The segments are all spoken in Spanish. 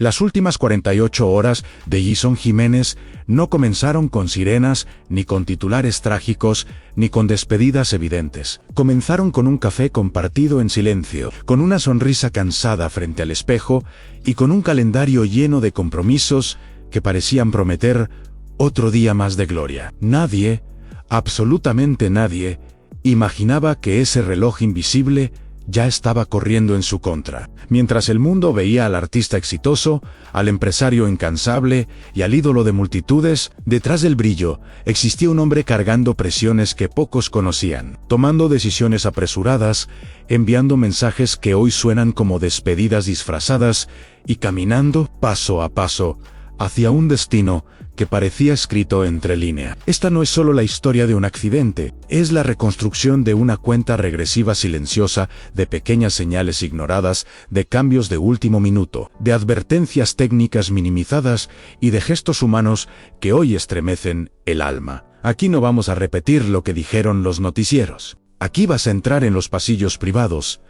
Las últimas 48 horas de Gyson Jiménez no comenzaron con sirenas, ni con titulares trágicos, ni con despedidas evidentes. Comenzaron con un café compartido en silencio, con una sonrisa cansada frente al espejo y con un calendario lleno de compromisos que parecían prometer otro día más de gloria. Nadie, absolutamente nadie, imaginaba que ese reloj invisible ya estaba corriendo en su contra. Mientras el mundo veía al artista exitoso, al empresario incansable y al ídolo de multitudes, detrás del brillo existía un hombre cargando presiones que pocos conocían, tomando decisiones apresuradas, enviando mensajes que hoy suenan como despedidas disfrazadas y caminando paso a paso hacia un destino que parecía escrito entre líneas. Esta no es solo la historia de un accidente, es la reconstrucción de una cuenta regresiva silenciosa de pequeñas señales ignoradas, de cambios de último minuto, de advertencias técnicas minimizadas y de gestos humanos que hoy estremecen el alma. Aquí no vamos a repetir lo que dijeron los noticieros. Aquí vas a entrar en los pasillos privados,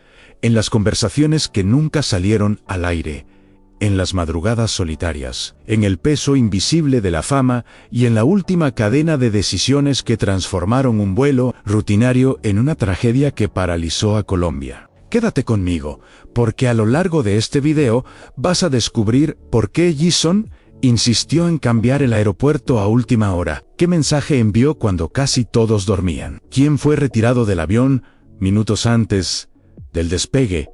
en las conversaciones que nunca salieron al aire, en las madrugadas solitarias, en el peso invisible de la fama y en la última cadena de decisiones que transformaron un vuelo rutinario en una tragedia que paralizó a Colombia. Quédate conmigo, porque a lo largo de este video vas a descubrir por qué Gyson insistió en cambiar el aeropuerto a última hora, qué mensaje envió cuando casi todos dormían, quién fue retirado del avión minutos antes del despegue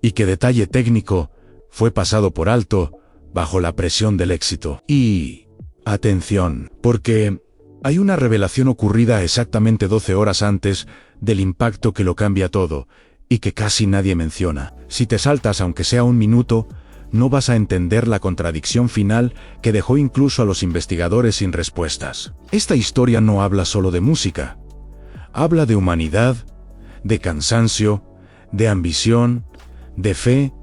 y qué detalle técnico fue pasado por alto bajo la presión del éxito. Y atención, porque hay una revelación ocurrida exactamente 12 horas antes del impacto que lo cambia todo y que casi nadie menciona. Si te saltas aunque sea un minuto, no vas a entender la contradicción final que dejó incluso a los investigadores sin respuestas. Esta historia no habla solo de música. Habla de humanidad, de cansancio, de ambición, de fe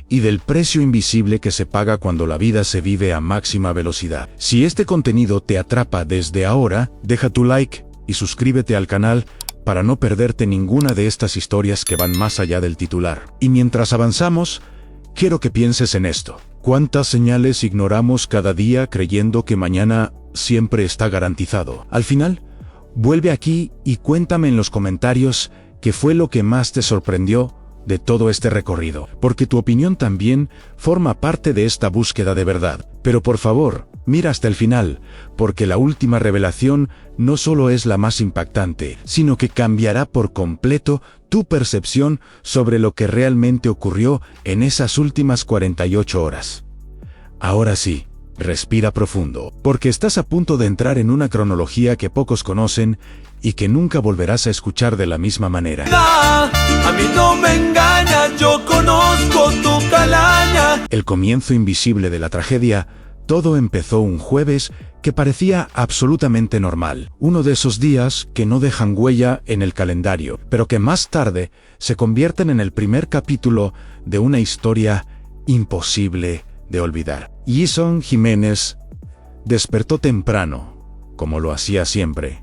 y del precio invisible que se paga cuando la vida se vive a máxima velocidad. Si este contenido te atrapa desde ahora, deja tu like y suscríbete al canal para no perderte ninguna de estas historias que van más allá del titular. Y mientras avanzamos, quiero que pienses en esto. ¿Cuántas señales ignoramos cada día creyendo que mañana siempre está garantizado? Al final, vuelve aquí y cuéntame en los comentarios qué fue lo que más te sorprendió de todo este recorrido, porque tu opinión también forma parte de esta búsqueda de verdad. Pero por favor, mira hasta el final, porque la última revelación no solo es la más impactante, sino que cambiará por completo tu percepción sobre lo que realmente ocurrió en esas últimas 48 horas. Ahora sí, respira profundo, porque estás a punto de entrar en una cronología que pocos conocen y que nunca volverás a escuchar de la misma manera. A mí no me engaña, yo conozco tu calaña. El comienzo invisible de la tragedia, todo empezó un jueves que parecía absolutamente normal. Uno de esos días que no dejan huella en el calendario, pero que más tarde se convierten en el primer capítulo de una historia imposible de olvidar. Gyson Jiménez despertó temprano, como lo hacía siempre,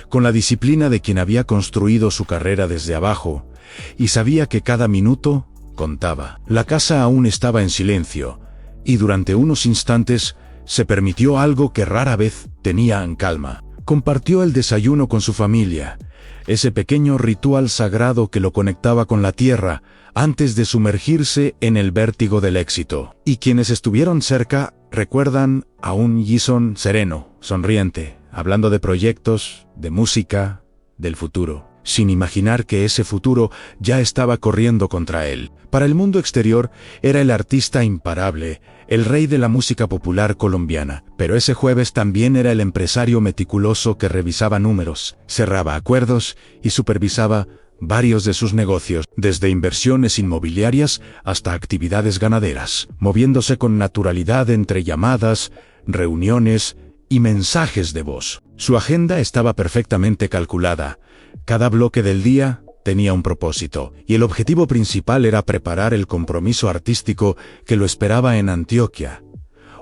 con la disciplina de quien había construido su carrera desde abajo, y sabía que cada minuto contaba. La casa aún estaba en silencio, y durante unos instantes se permitió algo que rara vez tenía en calma. Compartió el desayuno con su familia, ese pequeño ritual sagrado que lo conectaba con la tierra antes de sumergirse en el vértigo del éxito. Y quienes estuvieron cerca recuerdan a un Gyson sereno, sonriente, hablando de proyectos, de música, del futuro, sin imaginar que ese futuro ya estaba corriendo contra él. Para el mundo exterior era el artista imparable, el rey de la música popular colombiana, pero ese jueves también era el empresario meticuloso que revisaba números, cerraba acuerdos y supervisaba varios de sus negocios, desde inversiones inmobiliarias hasta actividades ganaderas, moviéndose con naturalidad entre llamadas, reuniones y mensajes de voz. Su agenda estaba perfectamente calculada. Cada bloque del día tenía un propósito, y el objetivo principal era preparar el compromiso artístico que lo esperaba en Antioquia,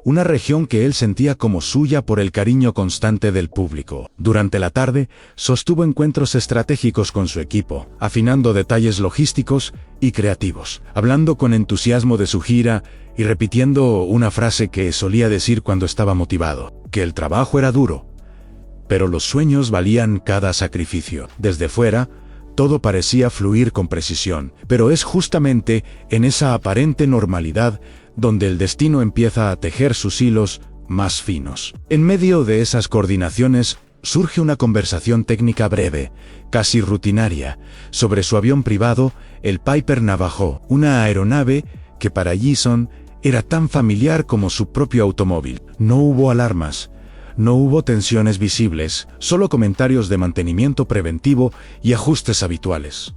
una región que él sentía como suya por el cariño constante del público. Durante la tarde, sostuvo encuentros estratégicos con su equipo, afinando detalles logísticos y creativos, hablando con entusiasmo de su gira y repitiendo una frase que solía decir cuando estaba motivado, que el trabajo era duro, pero los sueños valían cada sacrificio. Desde fuera, todo parecía fluir con precisión, pero es justamente en esa aparente normalidad donde el destino empieza a tejer sus hilos más finos. En medio de esas coordinaciones, surge una conversación técnica breve, casi rutinaria, sobre su avión privado, el Piper Navajo, una aeronave que para Jason era tan familiar como su propio automóvil. No hubo alarmas, no hubo tensiones visibles, solo comentarios de mantenimiento preventivo y ajustes habituales.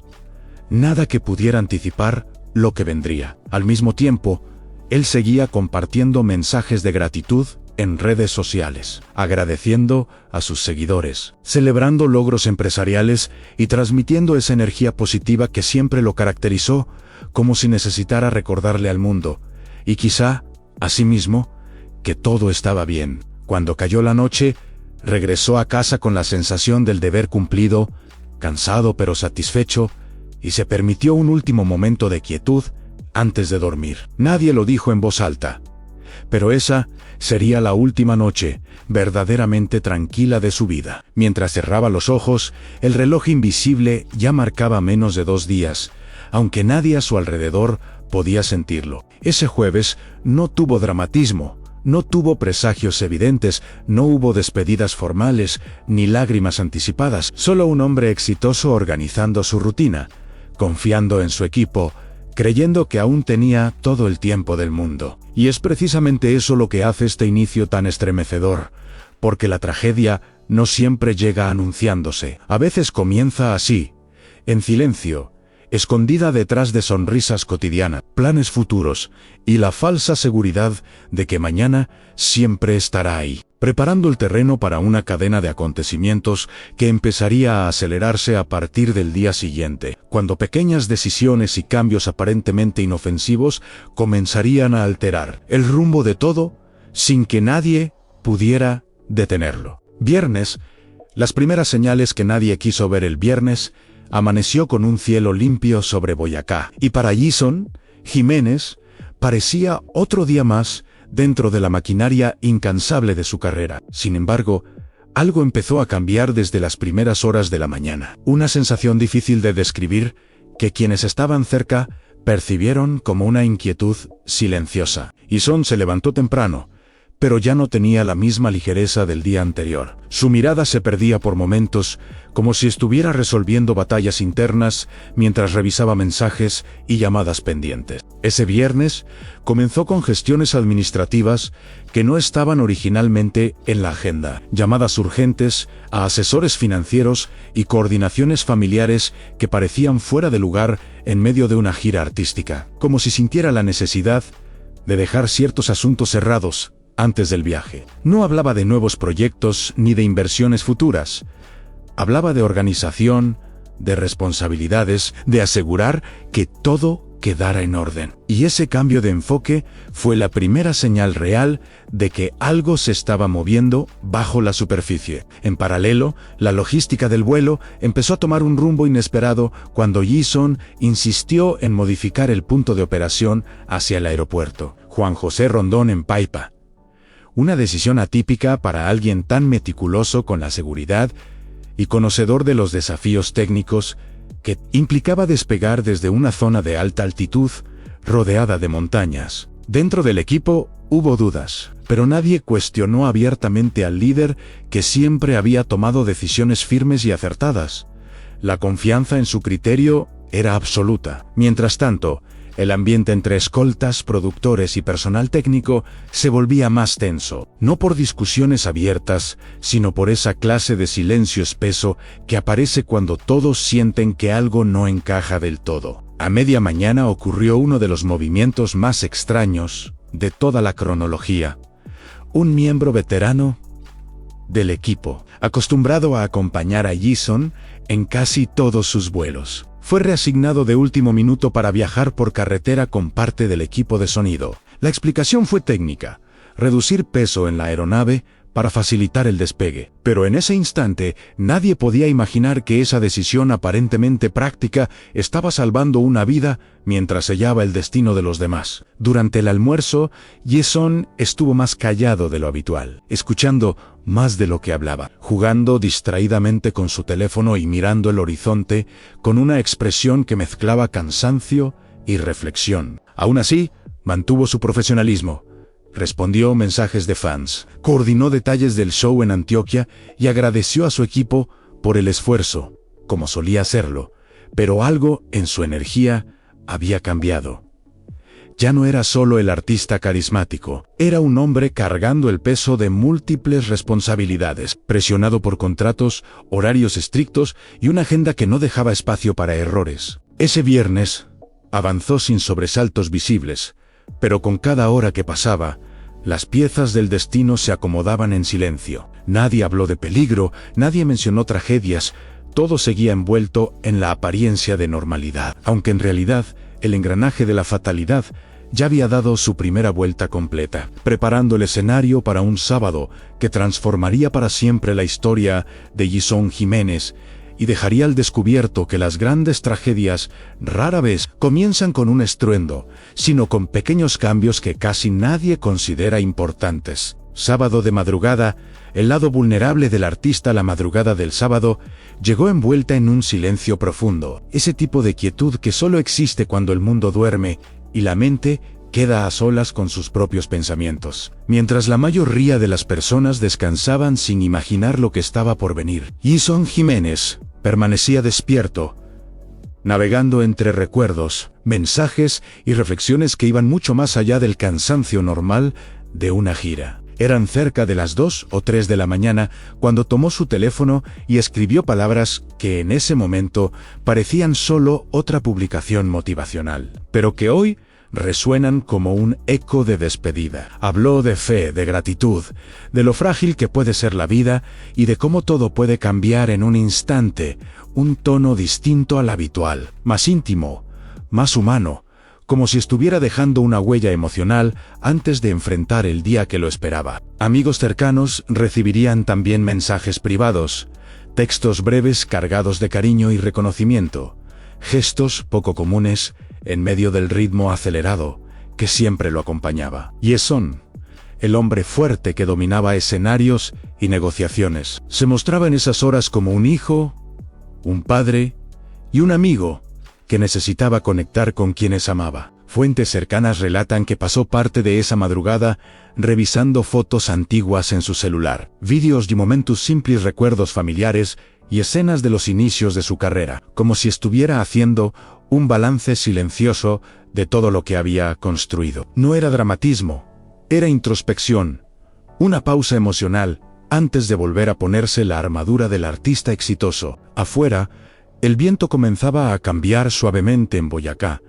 Nada que pudiera anticipar lo que vendría. Al mismo tiempo, él seguía compartiendo mensajes de gratitud en redes sociales, agradeciendo a sus seguidores, celebrando logros empresariales y transmitiendo esa energía positiva que siempre lo caracterizó, como si necesitara recordarle al mundo, y quizá, a sí mismo, que todo estaba bien. Cuando cayó la noche, regresó a casa con la sensación del deber cumplido, cansado pero satisfecho, y se permitió un último momento de quietud antes de dormir. Nadie lo dijo en voz alta, pero esa sería la última noche verdaderamente tranquila de su vida. Mientras cerraba los ojos, el reloj invisible ya marcaba menos de 2 días, aunque nadie a su alrededor podía sentirlo. Ese jueves no tuvo dramatismo, no tuvo presagios evidentes, no hubo despedidas formales, ni lágrimas anticipadas, solo un hombre exitoso organizando su rutina, confiando en su equipo, creyendo que aún tenía todo el tiempo del mundo. Y es precisamente eso lo que hace este inicio tan estremecedor, porque la tragedia no siempre llega anunciándose. A veces comienza así, en silencio, escondida detrás de sonrisas cotidianas, planes futuros y la falsa seguridad de que mañana siempre estará ahí, preparando el terreno para una cadena de acontecimientos que empezaría a acelerarse a partir del día siguiente, cuando pequeñas decisiones y cambios aparentemente inofensivos comenzarían a alterar el rumbo de todo sin que nadie pudiera detenerlo. Viernes, las primeras señales que nadie quiso ver el viernes. Amaneció con un cielo limpio sobre Boyacá, y para Jason Jiménez parecía otro día más dentro de la maquinaria incansable de su carrera. Sin embargo, algo empezó a cambiar desde las primeras horas de la mañana. Una sensación difícil de describir que quienes estaban cerca percibieron como una inquietud silenciosa. Jason se levantó temprano, pero ya no tenía la misma ligereza del día anterior. Su mirada se perdía por momentos, como si estuviera resolviendo batallas internas mientras revisaba mensajes y llamadas pendientes. Ese viernes comenzó con gestiones administrativas que no estaban originalmente en la agenda, llamadas urgentes a asesores financieros y coordinaciones familiares que parecían fuera de lugar en medio de una gira artística, como si sintiera la necesidad de dejar ciertos asuntos cerrados antes del viaje. No hablaba de nuevos proyectos ni de inversiones futuras. Hablaba de organización, de responsabilidades, de asegurar que todo quedara en orden. Y ese cambio de enfoque fue la primera señal real de que algo se estaba moviendo bajo la superficie. En paralelo, la logística del vuelo empezó a tomar un rumbo inesperado cuando Jason insistió en modificar el punto de operación hacia el aeropuerto Juan José Rondón en Paipa. Una decisión atípica para alguien tan meticuloso con la seguridad y conocedor de los desafíos técnicos, que implicaba despegar desde una zona de alta altitud, rodeada de montañas. Dentro del equipo hubo dudas, pero nadie cuestionó abiertamente al líder que siempre había tomado decisiones firmes y acertadas. La confianza en su criterio era absoluta. Mientras tanto, el ambiente entre escoltas, productores y personal técnico se volvía más tenso, no por discusiones abiertas, sino por esa clase de silencio espeso que aparece cuando todos sienten que algo no encaja del todo. A media mañana ocurrió uno de los movimientos más extraños de toda la cronología. Un miembro veterano del equipo, acostumbrado a acompañar a Jason en casi todos sus vuelos, fue reasignado de último minuto para viajar por carretera con parte del equipo de sonido. La explicación fue técnica. reducir peso en la aeronave para facilitar el despegue. Pero en ese instante, nadie podía imaginar que esa decisión aparentemente práctica estaba salvando una vida mientras sellaba el destino de los demás. Durante el almuerzo, Jason estuvo más callado de lo habitual, escuchando más de lo que hablaba, jugando distraídamente con su teléfono y mirando el horizonte con una expresión que mezclaba cansancio y reflexión. Aún así, mantuvo su profesionalismo. Respondió mensajes de fans, coordinó detalles del show en Antioquia y agradeció a su equipo por el esfuerzo, como solía hacerlo, pero algo en su energía había cambiado. Ya no era solo el artista carismático, era un hombre cargando el peso de múltiples responsabilidades, presionado por contratos, horarios estrictos y una agenda que no dejaba espacio para errores. Ese viernes avanzó sin sobresaltos visibles, pero con cada hora que pasaba, las piezas del destino se acomodaban en silencio. Nadie habló de peligro, nadie mencionó tragedias, todo seguía envuelto en la apariencia de normalidad, aunque en realidad el engranaje de la fatalidad ya había dado su primera vuelta completa, preparando el escenario para un sábado que transformaría para siempre la historia de Jason Jiménez y dejaría al descubierto que las grandes tragedias rara vez comienzan con un estruendo, sino con pequeños cambios que casi nadie considera importantes. Sábado de madrugada, el lado vulnerable del artista la madrugada del sábado llegó envuelta en un silencio profundo, ese tipo de quietud que solo existe cuando el mundo duerme y la mente queda a solas con sus propios pensamientos. Mientras la mayoría de las personas descansaban sin imaginar lo que estaba por venir, Jason Jiménez permanecía despierto, navegando entre recuerdos, mensajes y reflexiones que iban mucho más allá del cansancio normal de una gira. Eran cerca de las 2 o 3 de la mañana cuando tomó su teléfono y escribió palabras que en ese momento parecían solo otra publicación motivacional, pero que hoy resuenan como un eco de despedida. Habló de fe, de gratitud, de lo frágil que puede ser la vida y de cómo todo puede cambiar en un instante, un tono distinto al habitual, más íntimo, más humano, como si estuviera dejando una huella emocional antes de enfrentar el día que lo esperaba. Amigos cercanos recibirían también mensajes privados, textos breves cargados de cariño y reconocimiento, gestos poco comunes en medio del ritmo acelerado que siempre lo acompañaba. Jason, el hombre fuerte que dominaba escenarios y negociaciones, se mostraba en esas horas como un hijo, un padre y un amigo que necesitaba conectar con quienes amaba. Fuentes cercanas relatan que pasó parte de esa madrugada revisando fotos antiguas en su celular, vídeos y momentos simples, recuerdos familiares y escenas de los inicios de su carrera, como si estuviera haciendo un balance silencioso de todo lo que había construido. No era dramatismo, era introspección, una pausa emocional antes de volver a ponerse la armadura del artista exitoso. Afuera, el viento comenzaba a cambiar suavemente en Boyacá,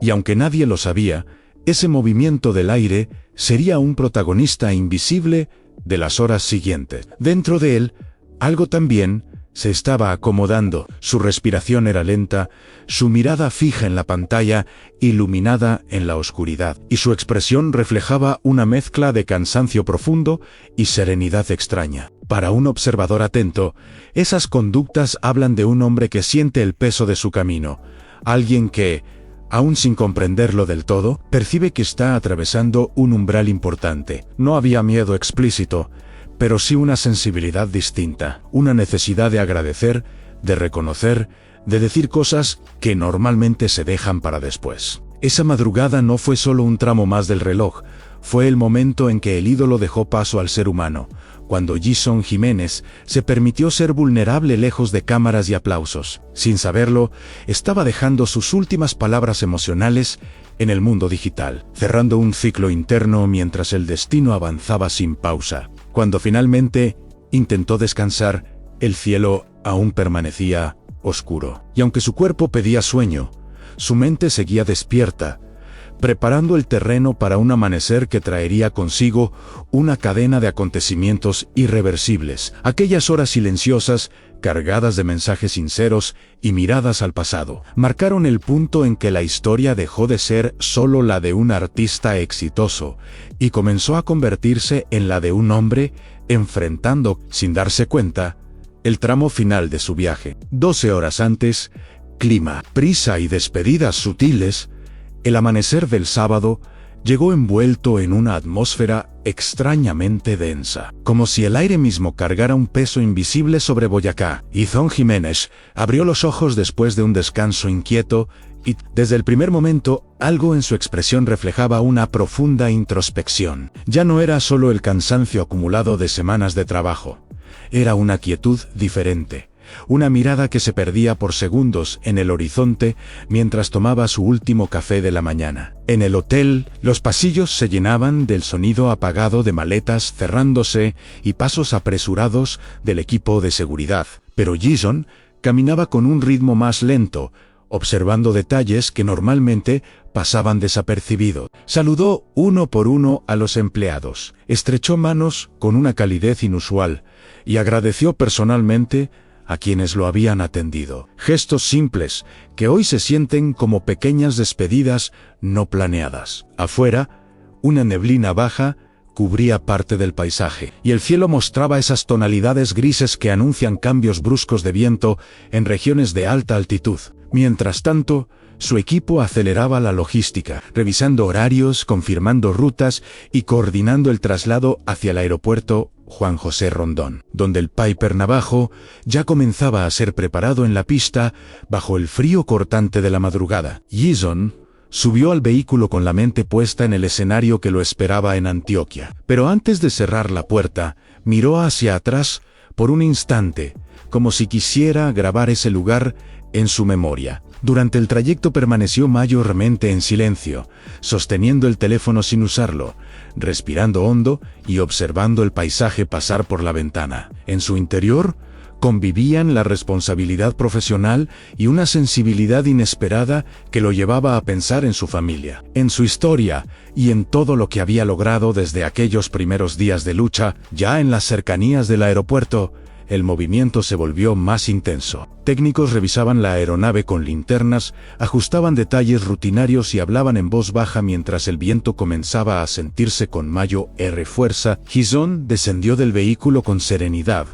y aunque nadie lo sabía, ese movimiento del aire sería un protagonista invisible de las horas siguientes. Dentro de él, algo también se estaba acomodando. Su respiración era lenta, su mirada fija en la pantalla, iluminada en la oscuridad, y su expresión reflejaba una mezcla de cansancio profundo y serenidad extraña. Para un observador atento, esas conductas hablan de un hombre que siente el peso de su camino, alguien que, aún sin comprenderlo del todo, percibe que está atravesando un umbral importante. No había miedo explícito, pero sí una sensibilidad distinta, una necesidad de agradecer, de reconocer, de decir cosas que normalmente se dejan para después. Esa madrugada no fue solo un tramo más del reloj, fue el momento en que el ídolo dejó paso al ser humano, cuando Jason Jiménez se permitió ser vulnerable lejos de cámaras y aplausos. Sin saberlo, estaba dejando sus últimas palabras emocionales en el mundo digital, cerrando un ciclo interno mientras el destino avanzaba sin pausa. Cuando finalmente intentó descansar, el cielo aún permanecía oscuro. Y aunque su cuerpo pedía sueño, su mente seguía despierta, preparando el terreno para un amanecer que traería consigo una cadena de acontecimientos irreversibles. Aquellas horas silenciosas, cargadas de mensajes sinceros y miradas al pasado, marcaron el punto en que la historia dejó de ser solo la de un artista exitoso y comenzó a convertirse en la de un hombre enfrentando, sin darse cuenta, el tramo final de su viaje. 12 horas antes, clima, prisa y despedidas sutiles. El amanecer del sábado llegó envuelto en una atmósfera extrañamente densa, como si el aire mismo cargara un peso invisible sobre Boyacá. Izón Jiménez abrió los ojos después de un descanso inquieto y, desde el primer momento, algo en su expresión reflejaba una profunda introspección. Ya no era solo el cansancio acumulado de semanas de trabajo, era una quietud diferente. Una mirada que se perdía por segundos en el horizonte mientras tomaba su último café de la mañana. En el hotel, los pasillos se llenaban del sonido apagado de maletas cerrándose y pasos apresurados del equipo de seguridad. Pero Jason caminaba con un ritmo más lento, observando detalles que normalmente pasaban desapercibidos. Saludó uno por uno a los empleados, estrechó manos con una calidez inusual y agradeció personalmente a quienes lo habían atendido. Gestos simples que hoy se sienten como pequeñas despedidas no planeadas. Afuera, una neblina baja cubría parte del paisaje, y el cielo mostraba esas tonalidades grises que anuncian cambios bruscos de viento en regiones de alta altitud. Mientras tanto, su equipo aceleraba la logística, revisando horarios, confirmando rutas y coordinando el traslado hacia el aeropuerto Juan José Rondón, donde el Piper Navajo ya comenzaba a ser preparado en la pista bajo el frío cortante de la madrugada. Jason subió al vehículo con la mente puesta en el escenario que lo esperaba en Antioquia. Pero antes de cerrar la puerta, miró hacia atrás por un instante, como si quisiera grabar ese lugar en su memoria. Durante el trayecto permaneció mayormente en silencio, sosteniendo el teléfono sin usarlo, respirando hondo y observando el paisaje pasar por la ventana. En su interior convivían la responsabilidad profesional y una sensibilidad inesperada que lo llevaba a pensar en su familia, en su historia y en todo lo que había logrado desde aquellos primeros días de lucha. Ya en las cercanías del aeropuerto, el movimiento se volvió más intenso. Técnicos revisaban la aeronave con linternas, ajustaban detalles rutinarios y hablaban en voz baja mientras el viento comenzaba a sentirse con mayor fuerza. Jason descendió del vehículo con serenidad,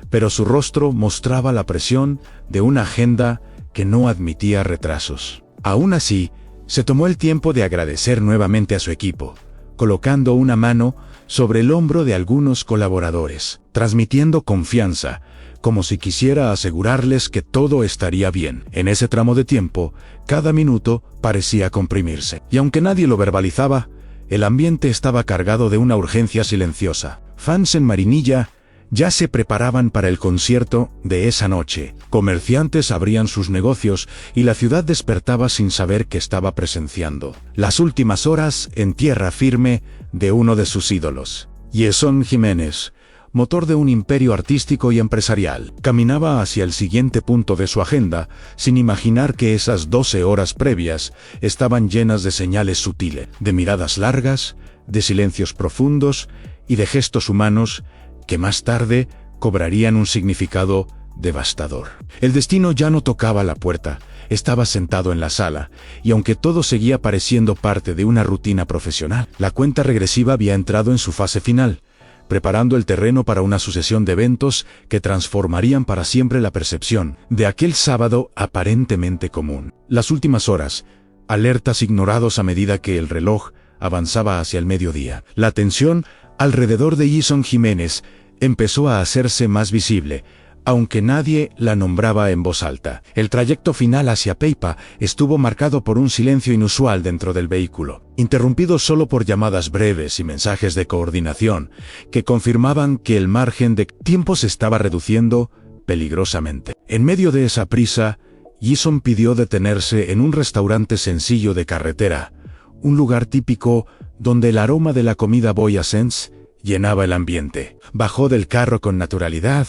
pero su rostro mostraba la presión de una agenda que no admitía retrasos. Aún así, se tomó el tiempo de agradecer nuevamente a su equipo, colocando una mano sobre el hombro de algunos colaboradores, transmitiendo confianza, como si quisiera asegurarles que todo estaría bien. En ese tramo de tiempo, cada minuto parecía comprimirse, y aunque nadie lo verbalizaba, el ambiente estaba cargado de una urgencia silenciosa. Fans en Marinilla ya se preparaban para el concierto de esa noche. Comerciantes abrían sus negocios y la ciudad despertaba sin saber qué estaba presenciando. Las últimas horas en tierra firme de uno de sus ídolos. Izón Jiménez, motor de un imperio artístico y empresarial, caminaba hacia el siguiente punto de su agenda, sin imaginar que esas 12 horas previas estaban llenas de señales sutiles, de miradas largas, de silencios profundos y de gestos humanos que más tarde cobrarían un significado devastador. El destino ya no tocaba la puerta, estaba sentado en la sala, y aunque todo seguía pareciendo parte de una rutina profesional, la cuenta regresiva había entrado en su fase final, preparando el terreno para una sucesión de eventos que transformarían para siempre la percepción de aquel sábado aparentemente común. Las últimas horas, alertas ignorados a medida que el reloj avanzaba hacia el mediodía. La tensión alrededor de Izón Jiménez empezó a hacerse más visible, aunque nadie la nombraba en voz alta. El trayecto final hacia Peipa estuvo marcado por un silencio inusual dentro del vehículo, interrumpido solo por llamadas breves y mensajes de coordinación que confirmaban que el margen de tiempo se estaba reduciendo peligrosamente. En medio de esa prisa, Izón pidió detenerse en un restaurante sencillo de carretera, un lugar típico donde el aroma de la comida boyacense llenaba el ambiente. Bajó del carro con naturalidad,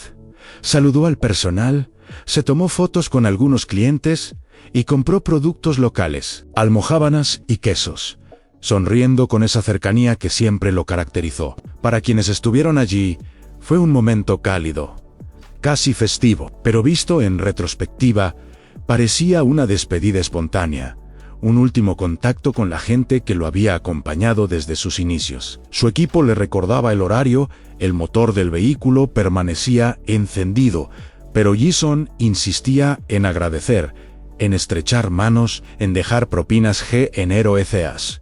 saludó al personal, se tomó fotos con algunos clientes y compró productos locales, almojábanas y quesos, sonriendo con esa cercanía que siempre lo caracterizó. Para quienes estuvieron allí, fue un momento cálido, casi festivo, pero visto en retrospectiva, parecía una despedida espontánea, un último contacto con la gente que lo había acompañado desde sus inicios. Su equipo le recordaba el horario, el motor del vehículo permanecía encendido, pero Jason insistía en agradecer, en estrechar manos, en dejar propinas generosas,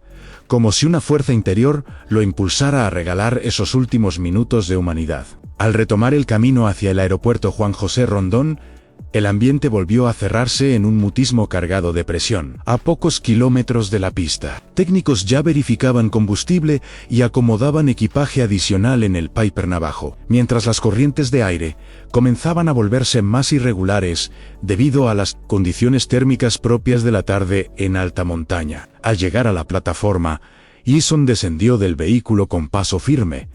como si una fuerza interior lo impulsara a regalar esos últimos minutos de humanidad. Al retomar el camino hacia el aeropuerto Juan José Rondón, el ambiente volvió a cerrarse en un mutismo cargado de presión. A pocos kilómetros de la pista, técnicos ya verificaban combustible y acomodaban equipaje adicional en el Piper Navajo, mientras las corrientes de aire comenzaban a volverse más irregulares debido a las condiciones térmicas propias de la tarde en alta montaña. Al llegar a la plataforma, Jason descendió del vehículo con paso firme,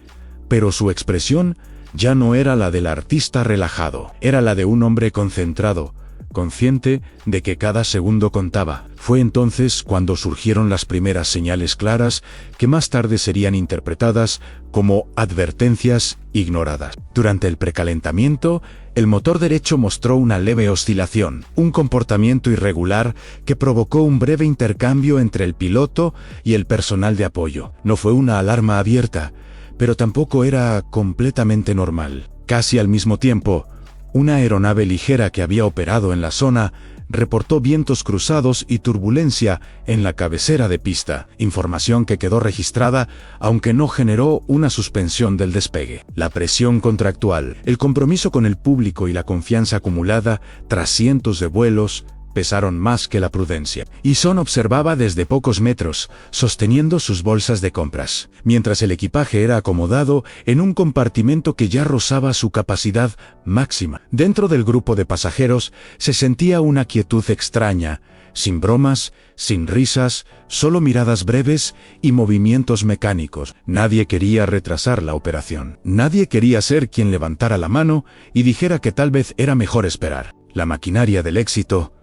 pero su expresión ya no era la del artista relajado, era la de un hombre concentrado, consciente de que cada segundo contaba. Fue entonces cuando surgieron las primeras señales claras que más tarde serían interpretadas como advertencias ignoradas. Durante el precalentamiento, el motor derecho mostró una leve oscilación, un comportamiento irregular que provocó un breve intercambio entre el piloto y el personal de apoyo. No fue una alarma abierta, pero tampoco era completamente normal. Casi al mismo tiempo, una aeronave ligera que había operado en la zona reportó vientos cruzados y turbulencia en la cabecera de pista, información que quedó registrada, aunque no generó una suspensión del despegue. La presión contractual, el compromiso con el público y la confianza acumulada tras cientos de vuelos pesaron más que la prudencia. Jason observaba desde pocos metros, sosteniendo sus bolsas de compras, mientras el equipaje era acomodado en un compartimento que ya rozaba su capacidad máxima. Dentro del grupo de pasajeros se sentía una quietud extraña, sin bromas, sin risas, solo miradas breves y movimientos mecánicos. Nadie quería retrasar la operación. Nadie quería ser quien levantara la mano y dijera que tal vez era mejor esperar. La maquinaria del éxito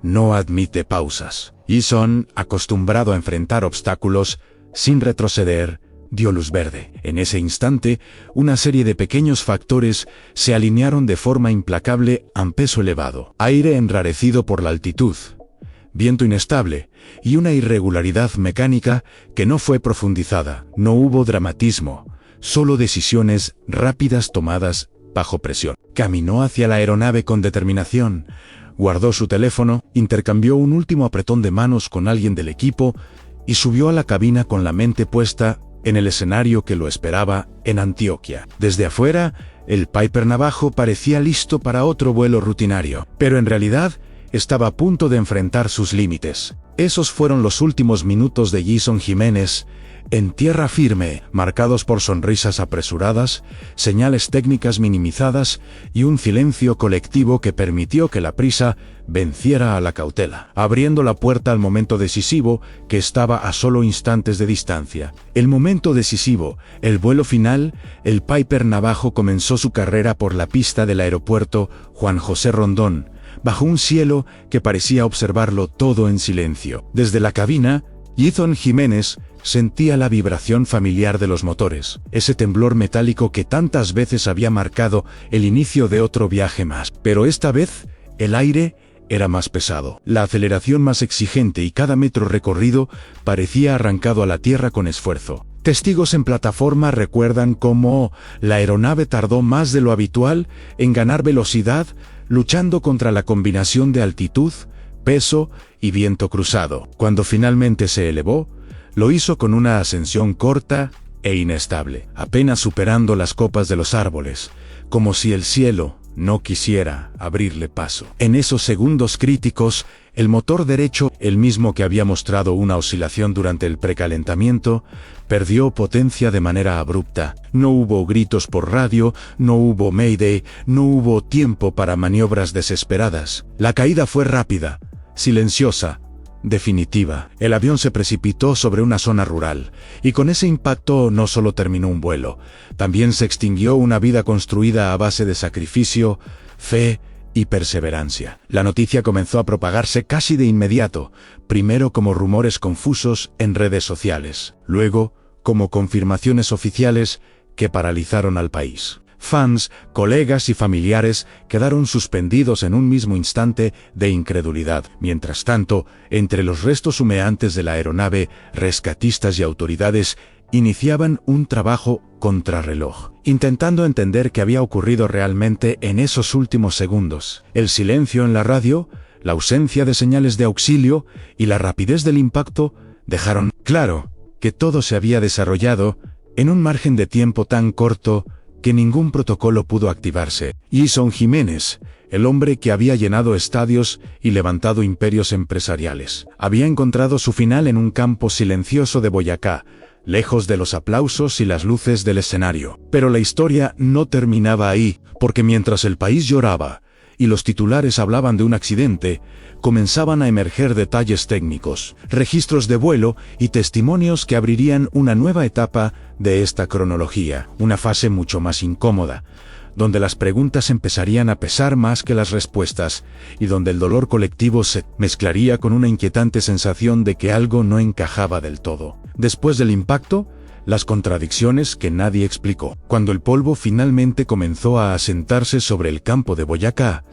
no admite pausas. Jason, acostumbrado a enfrentar obstáculos sin retroceder, dio luz verde. En ese instante, una serie de pequeños factores se alinearon de forma implacable a peso elevado. Aire enrarecido por la altitud, viento inestable y una irregularidad mecánica que no fue profundizada. No hubo dramatismo, solo decisiones rápidas tomadas bajo presión. Caminó hacia la aeronave con determinación. Guardó su teléfono, intercambió un último apretón de manos con alguien del equipo y subió a la cabina con la mente puesta en el escenario que lo esperaba en Antioquia. Desde afuera, el Piper Navajo parecía listo para otro vuelo rutinario, pero en realidad estaba a punto de enfrentar sus límites. Esos fueron los últimos minutos de Jason Jiménez en tierra firme, marcados por sonrisas apresuradas, señales técnicas minimizadas y un silencio colectivo que permitió que la prisa venciera a la cautela, abriendo la puerta al momento decisivo que estaba a solo instantes de distancia. El momento decisivo, el vuelo final, el Piper Navajo comenzó su carrera por la pista del aeropuerto Juan José Rondón, bajo un cielo que parecía observarlo todo en silencio. Desde la cabina, Jason Jiménez sentía la vibración familiar de los motores, ese temblor metálico que tantas veces había marcado el inicio de otro viaje más. Pero esta vez, el aire era más pesado, la aceleración más exigente y cada metro recorrido parecía arrancado a la tierra con esfuerzo. Testigos en plataforma recuerdan cómo la aeronave tardó más de lo habitual en ganar velocidad, luchando contra la combinación de altitud, peso y viento cruzado. Cuando finalmente se elevó, lo hizo con una ascensión corta e inestable, apenas superando las copas de los árboles, como si el cielo no quisiera abrirle paso. En esos segundos críticos, el motor derecho, el mismo que había mostrado una oscilación durante el precalentamiento, perdió potencia de manera abrupta. No hubo gritos por radio, no hubo Mayday, no hubo tiempo para maniobras desesperadas. La caída fue rápida, silenciosa, definitiva. El avión se precipitó sobre una zona rural, y con ese impacto no solo terminó un vuelo, también se extinguió una vida construida a base de sacrificio, fe y perseverancia. La noticia comenzó a propagarse casi de inmediato, primero como rumores confusos en redes sociales, luego como confirmaciones oficiales que paralizaron al país. Fans, colegas y familiares quedaron suspendidos en un mismo instante de incredulidad. Mientras tanto, entre los restos humeantes de la aeronave, rescatistas y autoridades iniciaban un trabajo contrarreloj, intentando entender qué había ocurrido realmente en esos últimos segundos. El silencio en la radio, la ausencia de señales de auxilio y la rapidez del impacto dejaron claro que todo se había desarrollado en un margen de tiempo tan corto que ningún protocolo pudo activarse. Jason Jiménez, el hombre que había llenado estadios y levantado imperios empresariales, había encontrado su final en un campo silencioso de Boyacá, lejos de los aplausos y las luces del escenario. Pero la historia no terminaba ahí, porque mientras el país lloraba y los titulares hablaban de un accidente, comenzaban a emerger detalles técnicos, registros de vuelo y testimonios que abrirían una nueva etapa de esta cronología, una fase mucho más incómoda, donde las preguntas empezarían a pesar más que las respuestas y donde el dolor colectivo se mezclaría con una inquietante sensación de que algo no encajaba del todo. Después del impacto, las contradicciones que nadie explicó. Cuando el polvo finalmente comenzó a asentarse sobre el campo de Boyacá,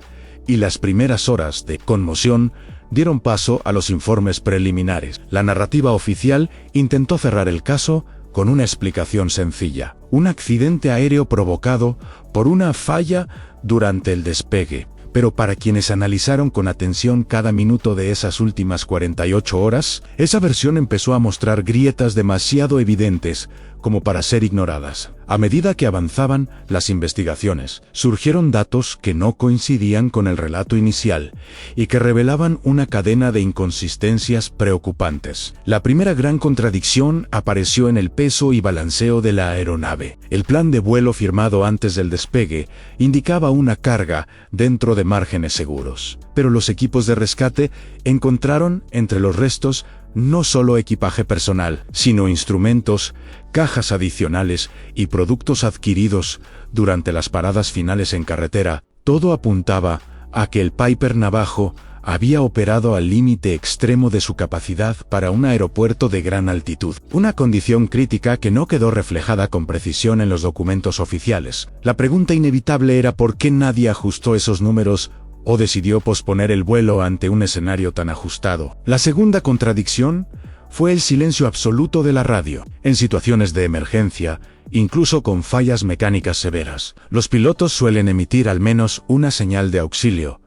y las primeras horas de conmoción dieron paso a los informes preliminares, la narrativa oficial intentó cerrar el caso con una explicación sencilla: un accidente aéreo provocado por una falla durante el despegue. Pero para quienes analizaron con atención cada minuto de esas últimas 48 horas, esa versión empezó a mostrar grietas demasiado evidentes como para ser ignoradas. A medida que avanzaban las investigaciones, surgieron datos que no coincidían con el relato inicial y que revelaban una cadena de inconsistencias preocupantes. La primera gran contradicción apareció en el peso y balanceo de la aeronave. El plan de vuelo firmado antes del despegue indicaba una carga dentro de márgenes seguros. Pero los equipos de rescate encontraron entre los restos no solo equipaje personal, sino instrumentos, cajas adicionales y productos adquiridos durante las paradas finales en carretera. Todo apuntaba a que el Piper Navajo había operado al límite extremo de su capacidad para un aeropuerto de gran altitud, una condición crítica que no quedó reflejada con precisión en los documentos oficiales. La pregunta inevitable era por qué nadie ajustó esos números o decidió posponer el vuelo ante un escenario tan ajustado. La segunda contradicción fue el silencio absoluto de la radio. En situaciones de emergencia, incluso con fallas mecánicas severas, los pilotos suelen emitir al menos una señal de auxilio.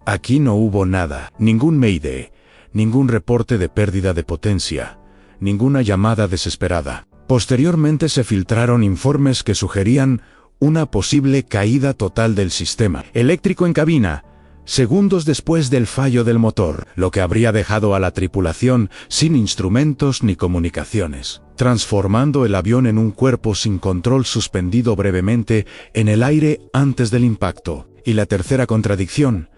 Aquí no hubo nada, ningún mayday, ningún reporte de pérdida de potencia, ninguna llamada desesperada. Posteriormente se filtraron informes que sugerían una posible caída total del sistema eléctrico en cabina, segundos después del fallo del motor, lo que habría dejado a la tripulación sin instrumentos ni comunicaciones, transformando el avión en un cuerpo sin control suspendido brevemente en el aire antes del impacto. Y la tercera contradicción,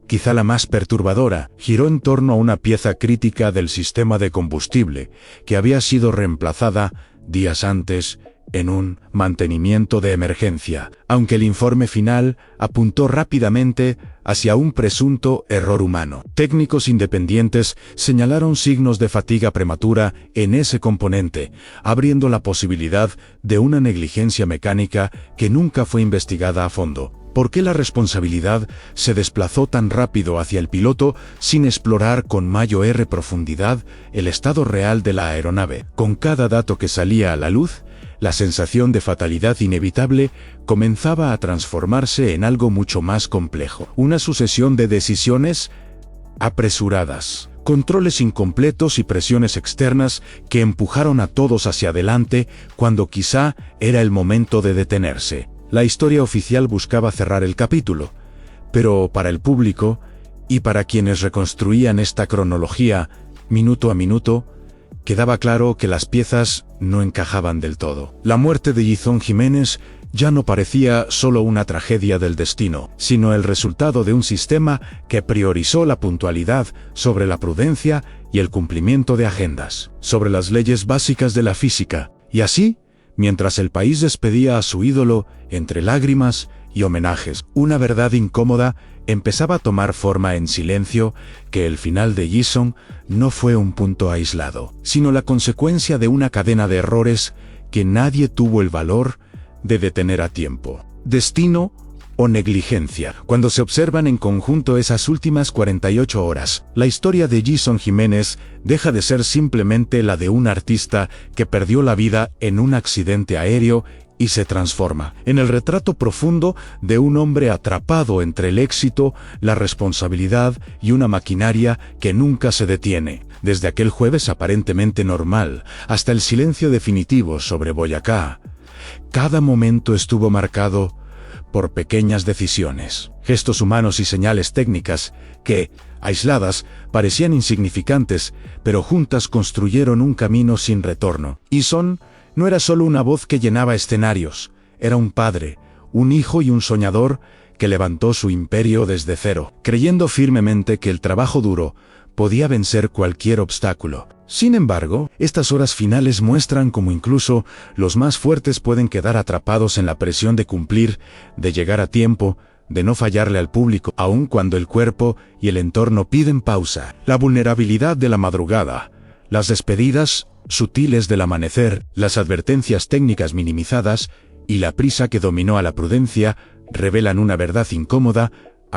quizá la más perturbadora, giró en torno a una pieza crítica del sistema de combustible, que había sido reemplazada días antes en un mantenimiento de emergencia, aunque el informe final apuntó rápidamente hacia un presunto error humano. Técnicos independientes señalaron signos de fatiga prematura en ese componente, abriendo la posibilidad de una negligencia mecánica que nunca fue investigada a fondo. ¿Por qué la responsabilidad se desplazó tan rápido hacia el piloto sin explorar con mayor profundidad el estado real de la aeronave? Con cada dato que salía a la luz, la sensación de fatalidad inevitable comenzaba a transformarse en algo mucho más complejo. Una sucesión de decisiones apresuradas, controles incompletos y presiones externas que empujaron a todos hacia adelante cuando quizá era el momento de detenerse. La historia oficial buscaba cerrar el capítulo, pero para el público y para quienes reconstruían esta cronología minuto a minuto, quedaba claro que las piezas no encajaban del todo. La muerte de Jason Jiménez ya no parecía solo una tragedia del destino, sino el resultado de un sistema que priorizó la puntualidad sobre la prudencia y el cumplimiento de agendas, sobre las leyes básicas de la física. Y así, mientras el país despedía a su ídolo entre lágrimas y homenajes. Una verdad incómoda empezaba a tomar forma en silencio, que el final de Jisung no fue un punto aislado, sino la consecuencia de una cadena de errores que nadie tuvo el valor de detener a tiempo. Destino o negligencia. Cuando se observan en conjunto esas últimas 48 horas, la historia de Jisung Jiménez deja de ser simplemente la de un artista que perdió la vida en un accidente aéreo y se transforma en el retrato profundo de un hombre atrapado entre el éxito, la responsabilidad y una maquinaria que nunca se detiene. Desde aquel jueves aparentemente normal hasta el silencio definitivo sobre Boyacá, cada momento estuvo marcado por pequeñas decisiones, gestos humanos y señales técnicas que, aisladas, parecían insignificantes, pero juntas construyeron un camino sin retorno. Jisung no era solo una voz que llenaba escenarios, era un padre, un hijo y un soñador que levantó su imperio desde cero, creyendo firmemente que el trabajo duro podía vencer cualquier obstáculo. Sin embargo, estas horas finales muestran cómo incluso los más fuertes pueden quedar atrapados en la presión de cumplir, de llegar a tiempo, de no fallarle al público, aun cuando el cuerpo y el entorno piden pausa. La vulnerabilidad de la madrugada, las despedidas sutiles del amanecer, las advertencias técnicas minimizadas y la prisa que dominó a la prudencia revelan una verdad incómoda: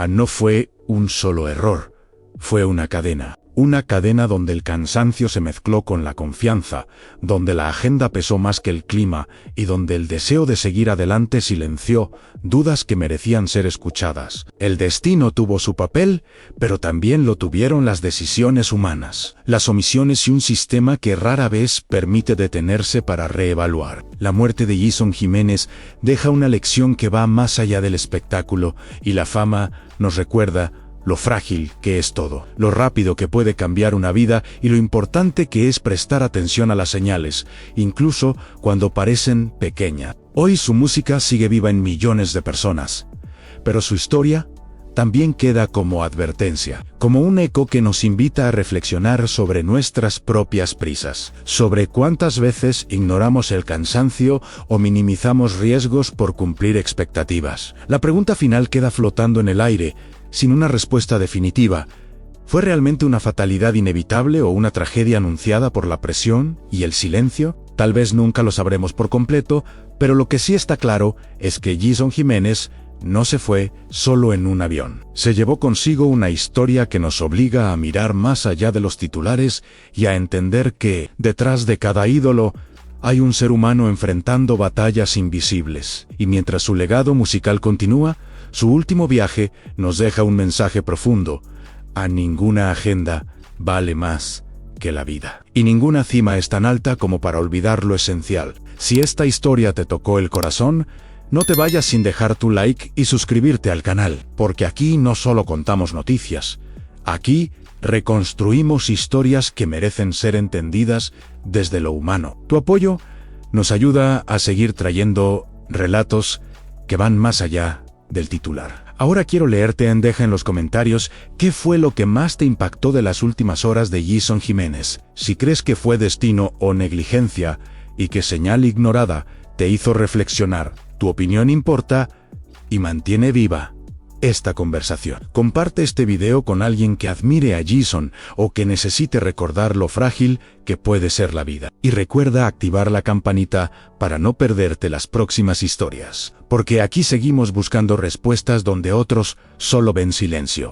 no fue un solo error, fue una cadena. Una cadena donde el cansancio se mezcló con la confianza, donde la agenda pesó más que el clima y donde el deseo de seguir adelante silenció dudas que merecían ser escuchadas. El destino tuvo su papel, pero también lo tuvieron las decisiones humanas, las omisiones y un sistema que rara vez permite detenerse para reevaluar. La muerte de Jisung Jiménez deja una lección que va más allá del espectáculo, y la fama nos recuerda lo frágil que es todo, lo rápido que puede cambiar una vida y lo importante que es prestar atención a las señales, incluso cuando parecen pequeñas. Hoy su música sigue viva en millones de personas, pero su historia también queda como advertencia, como un eco que nos invita a reflexionar sobre nuestras propias prisas, sobre cuántas veces ignoramos el cansancio o minimizamos riesgos por cumplir expectativas. La pregunta final queda flotando en el aire, sin una respuesta definitiva. ¿Fue realmente una fatalidad inevitable o una tragedia anunciada por la presión y el silencio? Tal vez nunca lo sabremos por completo, pero lo que sí está claro es que Jisung Jiménez no se fue solo en un avión. Se llevó consigo una historia que nos obliga a mirar más allá de los titulares y a entender que, detrás de cada ídolo, hay un ser humano enfrentando batallas invisibles. Y mientras su legado musical continúa, su último viaje nos deja un mensaje profundo: a ninguna agenda vale más que la vida. Y ninguna cima es tan alta como para olvidar lo esencial. Si esta historia te tocó el corazón, no te vayas sin dejar tu like y suscribirte al canal, porque aquí no solo contamos noticias, aquí reconstruimos historias que merecen ser entendidas desde lo humano. Tu apoyo nos ayuda a seguir trayendo relatos que van más allá del titular. Ahora quiero leerte deja en los comentarios qué fue lo que más te impactó de las últimas horas de Jisung Jiménez. Si crees que fue destino o negligencia y qué señal ignorada te hizo reflexionar. Tu opinión importa y mantiene viva esta conversación. Comparte este video con alguien que admire a Jisung o que necesite recordar lo frágil que puede ser la vida. Y recuerda activar la campanita para no perderte las próximas historias, porque aquí seguimos buscando respuestas donde otros solo ven silencio.